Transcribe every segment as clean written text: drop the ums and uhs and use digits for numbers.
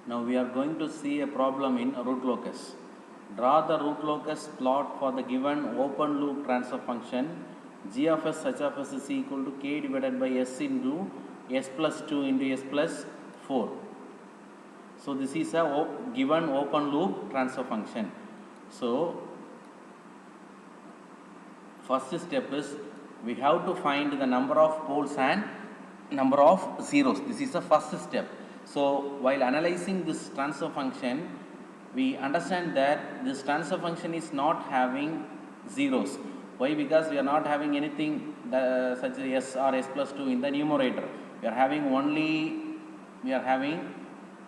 Now we are going to see a problem in root locus. Draw the root locus plot for the given open loop transfer function g of s h of s is equal to k divided by s into s plus 2 into s plus 4. So this is a given open loop transfer function. So first step is we have to find the number of poles and number of zeros. This is the first step. So while analyzing this transfer function, we understand that this transfer function is not having zeros. Why? Because we are not having anything such as s or s plus 2 in the numerator. We are having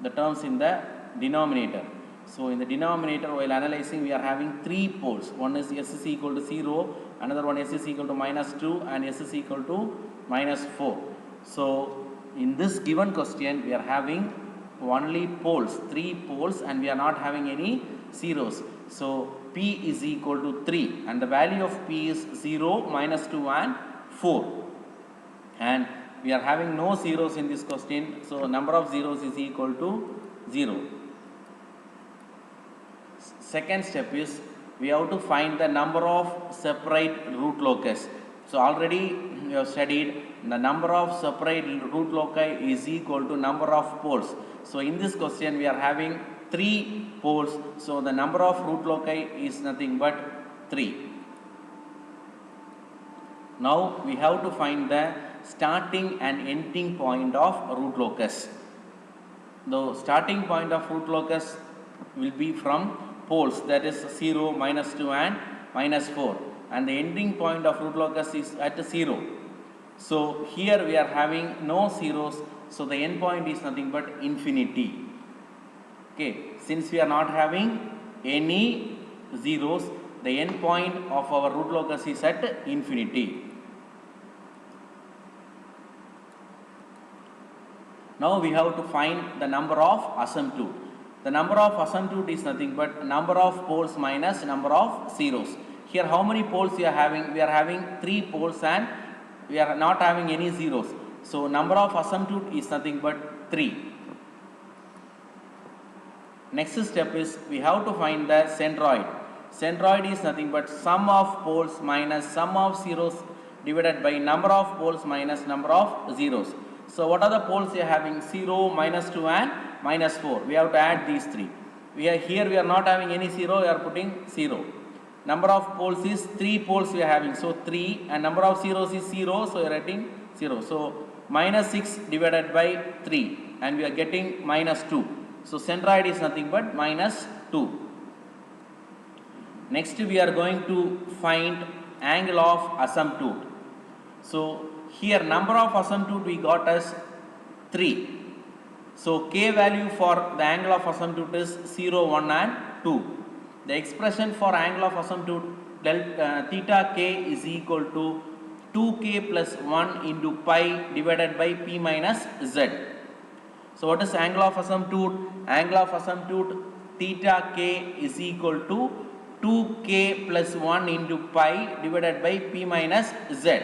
the terms in the denominator. So in the denominator, while analyzing, we are having three poles. One is s is equal to 0, another one s is equal to minus 2, and s is equal to minus 4. So in this given question, we are having only poles, three poles, and we are not having any zeros. So p is equal to 3, and the value of p is 0, minus 2, and 4. And we are having no zeros in this question, so number of zeros is equal to 0. Second step is we have to find the number of separate root locus. So already we have studied the number of separate root loci is equal to number of poles. So in this question we are having 3 poles, so the number of root loci is nothing but 3. Now we have to find the starting and ending point of root locus. The starting point of root locus will be from poles, that is 0, minus 2, and minus 4, and the ending point of root locus is at 0. So here we are having no zeros, so the end point is nothing but infinity. Okay, since we are not having any zeros, the end point of our root locus is at infinity. Now we have to find the number of asymptote. The number of asymptote is nothing but number of poles minus number of zeros. Here how many poles we are having? We are having 3 poles and we are not having any zeros. So number of asymptote is nothing but 3. Next step is we have to find the centroid. Centroid is nothing but sum of poles minus sum of zeros divided by number of poles minus number of zeros. So what are the poles we are having? 0, minus 2, and minus 4. We have to add these 3. We are not having any 0, we are putting 0. Number of poles is 3 poles we are having, so 3, and number of zeros is 0, so we are writing 0. So minus 6 divided by 3, and we are getting minus 2. So centroid is nothing but minus 2. Next we are going to find angle of asymptote. So here number of asymptote we got as 3. So k value for the angle of asymptote is 0, 1, and 2. The expression for angle of asymptote theta k is equal to 2k plus 1 into pi divided by p minus z. So what is angle of asymptote? Angle of asymptote theta k is equal to 2k plus 1 into pi divided by p minus z.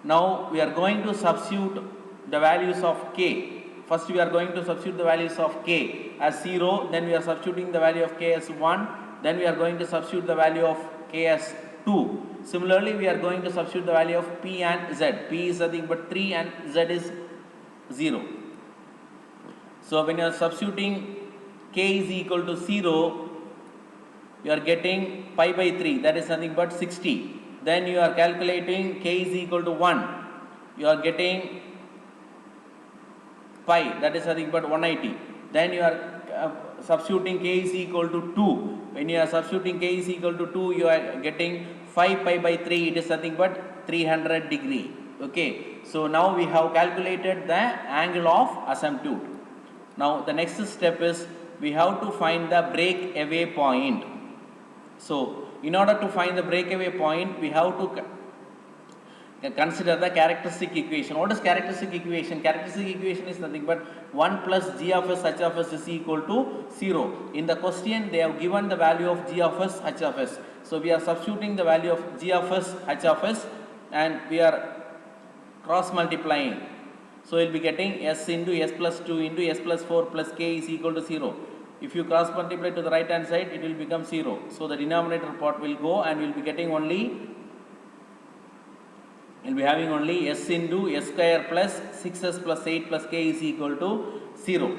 Now we are going to substitute the values of k. First we are going to substitute the values of k as 0, then we are substituting the value of k as 1, then we are going to substitute the value of k as 2. Similarly we are going to substitute the value of p and z. P is nothing but 3 and z is 0. So when you are substituting k is equal to 0, you are getting pi by 3, that is nothing but 60. Then you are calculating k is equal to 1, you are getting pi, that is nothing but 180. Then you are substituting k is equal to 2. When you are substituting k is equal to 2, you are getting 5 pi by 3, it is nothing but 300 degree. Okay, so now we have calculated the angle of asymptote. Now the next step is we have to find the breakaway point. So in order to find the breakaway point, we have to consider the characteristic equation. What is characteristic equation? Characteristic equation is nothing but 1 plus g of s h of s is equal to 0. In the question they have given the value of g of s h of s. So we are substituting the value of g of s h of s and we are cross multiplying. So you'll be getting s into s plus 2 into s plus 4 plus k is equal to 0. If you cross multiply to the right hand side, it will become 0. So the denominator part will go and we'll be getting only, you'll be having only s into s square plus 6s plus 8 plus k is equal to 0.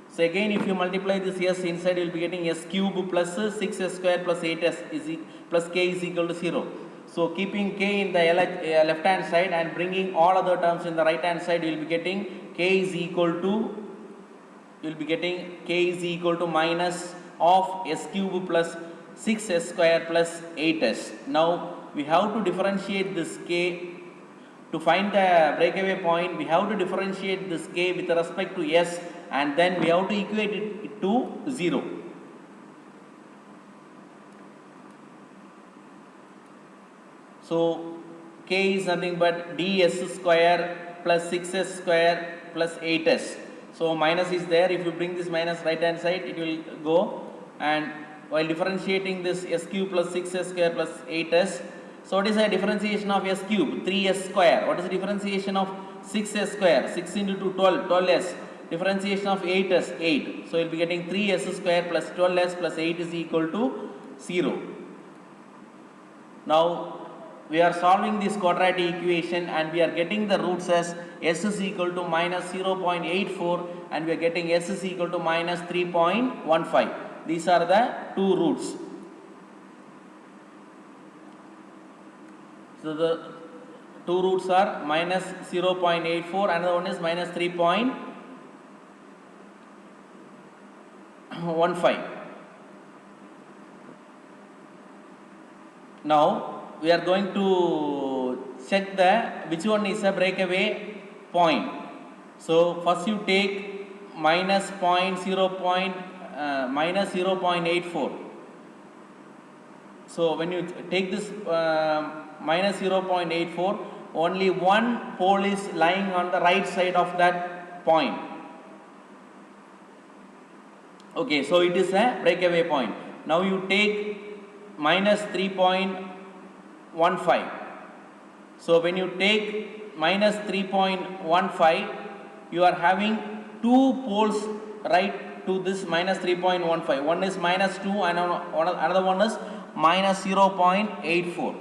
So again, if you multiply this s inside, you will be getting s cube plus 6s square plus 8s plus k is equal to 0. So keeping k in the left hand side and bringing all other terms in the right hand side, you will be getting k is equal to, you will be getting k is equal to minus of s cube plus 6s square plus 8s. Now we have to differentiate this k. To find the breakaway point, we have to differentiate this k with respect to s, and then we have to equate it to 0. So k is nothing but ds square plus 6s square plus 8s. So minus is there. If you bring this minus right hand side, it will go, and while differentiating this s cube plus 6s square plus 8s, so what is the differentiation of s cube? 3s square. What is the differentiation of 6s square? 6 into 2, 12, 12s. Differentiation of 8s, 8. So you'll be getting 3s square plus 12s plus 8 is equal to 0. Now we are solving this quadratic equation and we are getting the roots as s is equal to minus 0.84 and we are getting s is equal to minus 3.15. These are the two roots. So the two roots are minus 0.84, another one is minus 3.15. Now we are going to check which one is a breakaway point. So first you take minus 0.84. So when you take this minus 0.84, only one pole is lying on the right side of that point. Okay, so it is a breakaway point. Now you take minus 3.15. So when you take minus 3.15, you are having two poles right to this minus 3.15. One is minus 2 and another one is minus 0.84.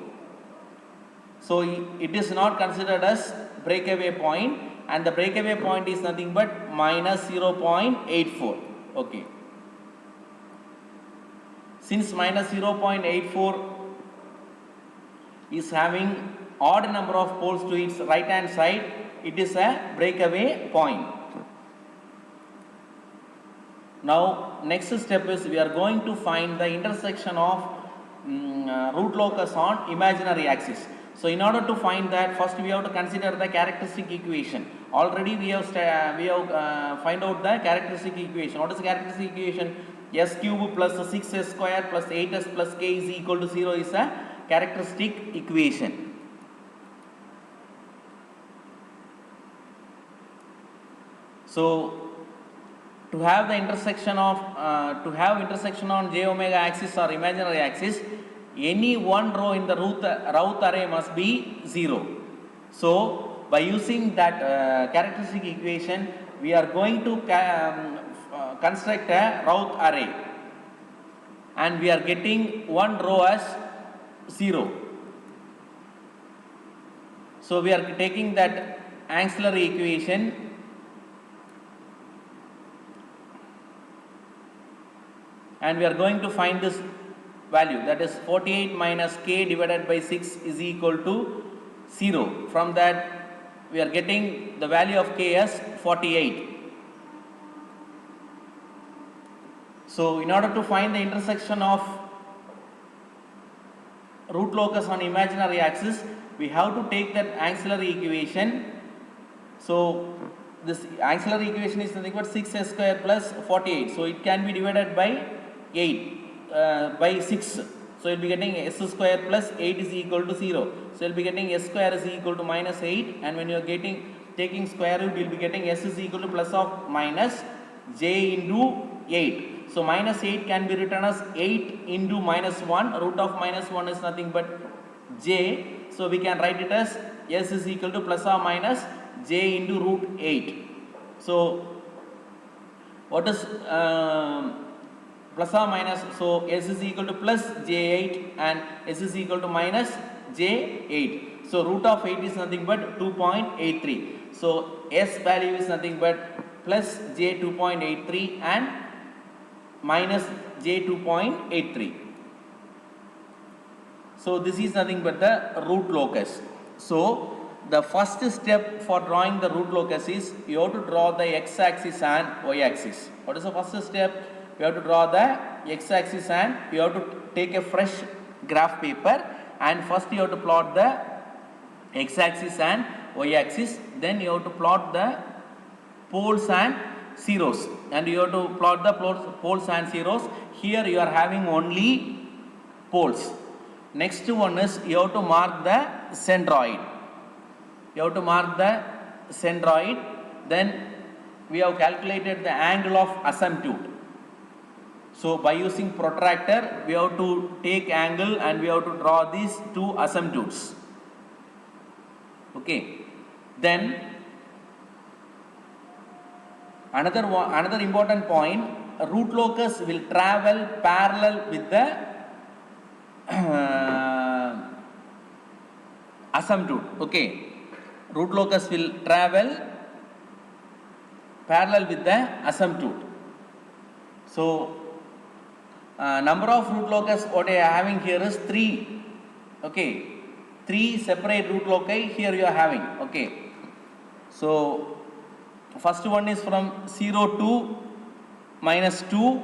So it is not considered as breakaway point, and the breakaway point is nothing but minus 0.84. Okay. Since minus 0.84 is having odd number of poles to its right hand side, it is a breakaway point. Now next step is we are going to find the intersection of root locus on imaginary axis. So in order to find that, first we have to consider the characteristic equation. Already we have find out the characteristic equation. What is the characteristic equation? S cube plus 6s square plus 8s plus k is equal to 0 is a characteristic equation. So to have the intersection of on j omega axis or imaginary axis, any one row in the root array must be 0. So by using that characteristic equation, we are going to construct a row array, and we are getting one row as 0. So we are taking that ancillary equation, and we are going to find this value, that is 48 minus k divided by 6 is equal to 0. From that we are getting the value of k as 48. So in order to find the intersection of root locus on imaginary axis, we have to take that ancillary equation. So this ancillary equation is nothing but 6s square plus 48. So it can be divided by 8 by 6. So you'll be getting s square plus 8 is equal to 0. So you'll be getting s square is equal to minus 8, and when you are taking square root, you'll be getting s is equal to plus of minus j into 8. So minus 8 can be written as 8 into minus 1. Root of minus 1 is nothing but j. So we can write it as s is equal to plus or minus j into root 8. So what is plus or minus? So s is equal to plus j8 and s is equal to minus j8. So root of 8 is nothing but 2.83. So s value is nothing but plus j 2.83 and minus j 2.83. So this is nothing but the root locus. So the first step for drawing the root locus is you have to draw the x-axis and y-axis. What is the first step? You have to draw the x-axis and you have to take a fresh graph paper and first you have to plot the x-axis and y-axis. Then you have to plot the poles and zeros and you have to plot the poles and zeros. Here you are having only poles. Next one is you have to mark the centroid. You have to mark the centroid. Then we have calculated the angle of asymptote. So by using protractor we have to take angle and we have to draw these two asymptotes. Okay. Then another important point, root locus will travel parallel with the asymptote. Okay, root locus will travel parallel with the asymptote. So number of root locus what I am having here is 3. Okay, 3 separate root loci here you are having. Okay, so first one is from 0 to minus 2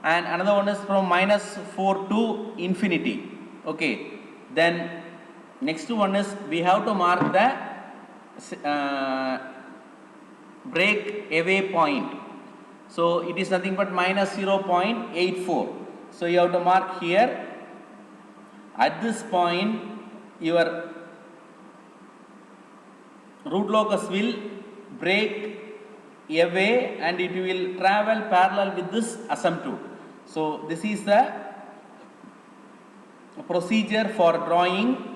and another one is from minus 4 to infinity. Okay, then next one is we have to mark the break away point. So it is nothing but minus 0.84. So you have to mark here. At this point your root locus will break away and it will travel parallel with this asymptote. So this is the procedure for drawing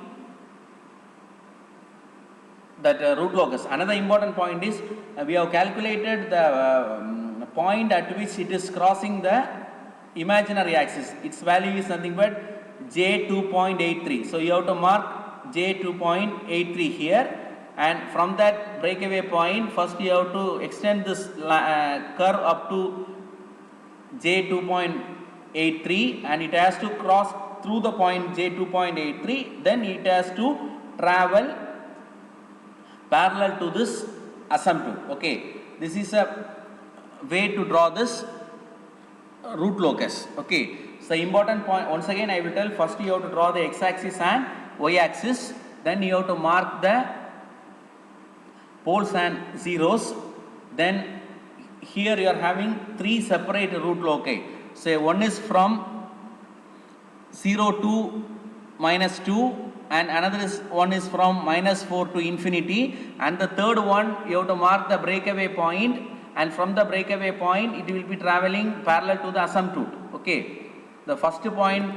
that root locus. Another important point is we have calculated the point at which it is crossing the imaginary axis. Its value is nothing but j 2.83. So you have to mark j 2.83 here. And from that breakaway point, first you have to extend this curve up to j 2.83 and it has to cross through the point j 2.83. Then it has to travel parallel to this asymptote. Okay, this is a way to draw this root locus. Okay, so important point once again I will tell, first you have to draw the x-axis and y-axis. Then you have to mark the poles and zeros. Then here you are having 3 separate root loci. Say one is from 0 to minus 2 and another one is from minus 4 to infinity, and the third one you have to mark the breakaway point, and from the breakaway point it will be traveling parallel to the asymptote. Okay, the first point,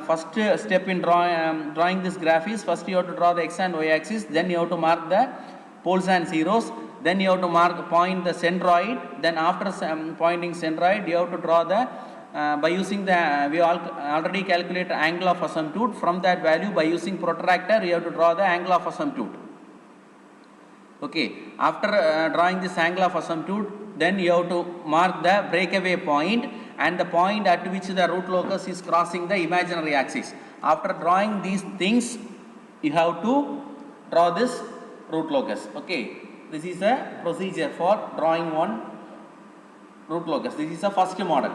first step in drawing this graph is first you have to draw the x and y axis, then you have to mark the poles and zeros, then you have to point the centroid, then after pointing centroid you have to draw the by using the we already calculated angle of asymptote. From that value, by using protractor you have to draw the angle of asymptote. Okay, after drawing this angle of asymptote, then you have to mark the breakaway point and the point at which the root locus is crossing the imaginary axis. After drawing these things, you have to draw this root locus. Okay, this is a procedure for drawing one root locus. This is the first model.